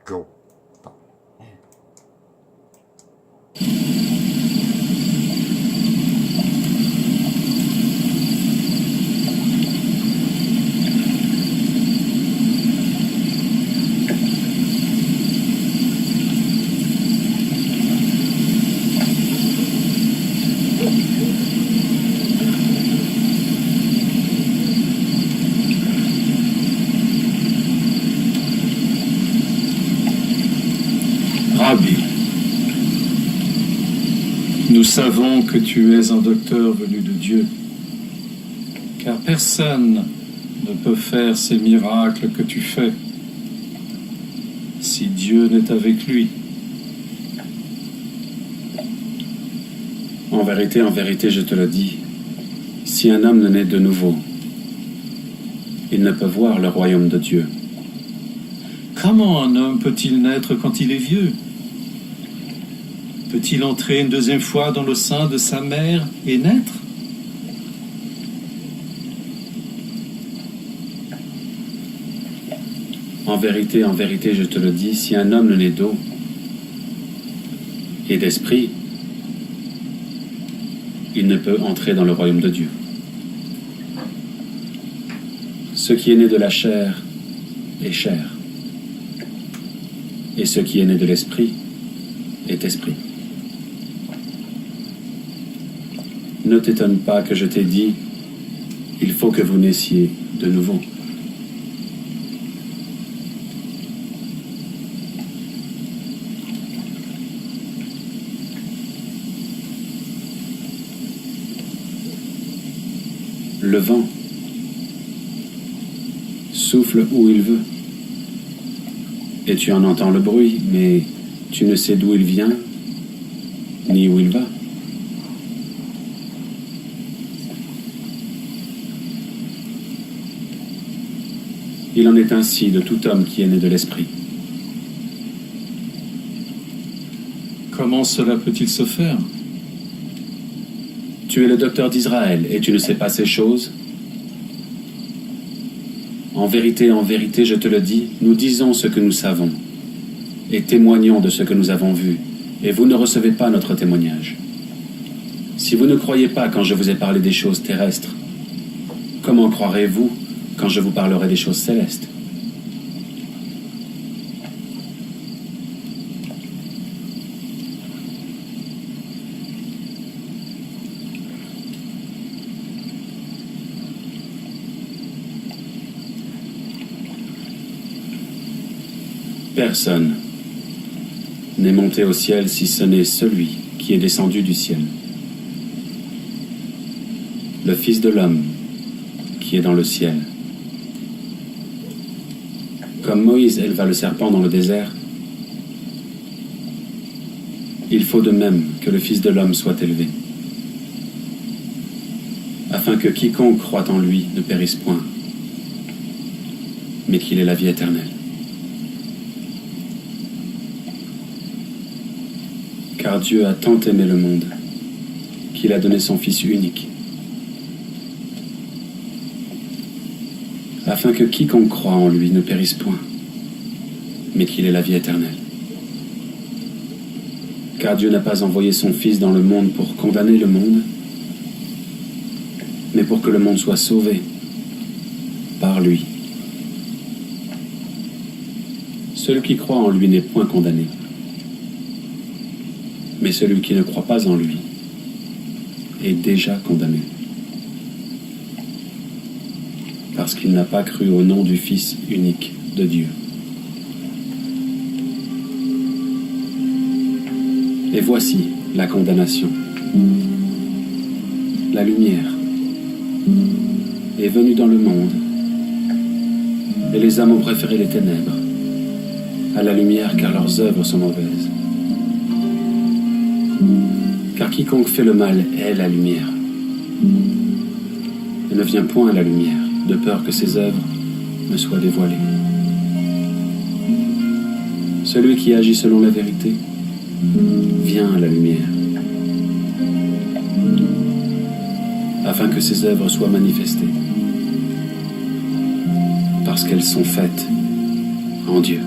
Go. Rabbi, nous savons que tu es un docteur venu de Dieu, car personne ne peut faire ces miracles que tu fais si Dieu n'est avec lui. En vérité, je te le dis, si un homme ne naît de nouveau, il ne peut voir le royaume de Dieu. Comment un homme peut-il naître quand il est vieux? Peut-il entrer une deuxième fois dans le sein de sa mère et naître? En vérité, je te le dis, si un homme ne naît d'eau et d'esprit, il ne peut entrer dans le royaume de Dieu. Ce qui est né de la chair est chair, et ce qui est né de l'esprit est esprit. Ne t'étonne pas que je t'ai dit, il faut que vous naissiez de nouveau. Le vent souffle où il veut, et tu en entends le bruit, mais tu ne sais d'où il vient, ni où il va. Il en est ainsi de tout homme qui est né de l'esprit. Comment cela peut-il se faire? Tu es le docteur d'Israël et tu ne sais pas ces choses? En vérité, je te le dis, nous disons ce que nous savons et témoignons de ce que nous avons vu, et vous ne recevez pas notre témoignage. Si vous ne croyez pas quand je vous ai parlé des choses terrestres, comment croirez-vous quand je vous parlerai des choses célestes? Personne n'est monté au ciel si ce n'est celui qui est descendu du ciel, le Fils de l'homme qui est dans le ciel. Comme Moïse éleva le serpent dans le désert, il faut de même que le Fils de l'homme soit élevé, afin que quiconque croit en lui ne périsse point, mais qu'il ait la vie éternelle. Car Dieu a tant aimé le monde qu'il a donné son Fils unique, afin que quiconque croit en lui ne périsse point, mais qu'il ait la vie éternelle. Car Dieu n'a pas envoyé son Fils dans le monde pour condamner le monde, mais pour que le monde soit sauvé par lui. Celui qui croit en lui n'est point condamné, mais celui qui ne croit pas en lui est déjà condamné, parce qu'il n'a pas cru au nom du Fils unique de Dieu. Et voici la condamnation. La lumière est venue dans le monde, et les hommes ont préféré les ténèbres à la lumière, car leurs œuvres sont mauvaises. Car quiconque fait le mal est la lumière, et ne vient point à la lumière, de peur que ses œuvres ne soient dévoilées. Celui qui agit selon la vérité vient à la lumière, afin que ses œuvres soient manifestées, parce qu'elles sont faites en Dieu.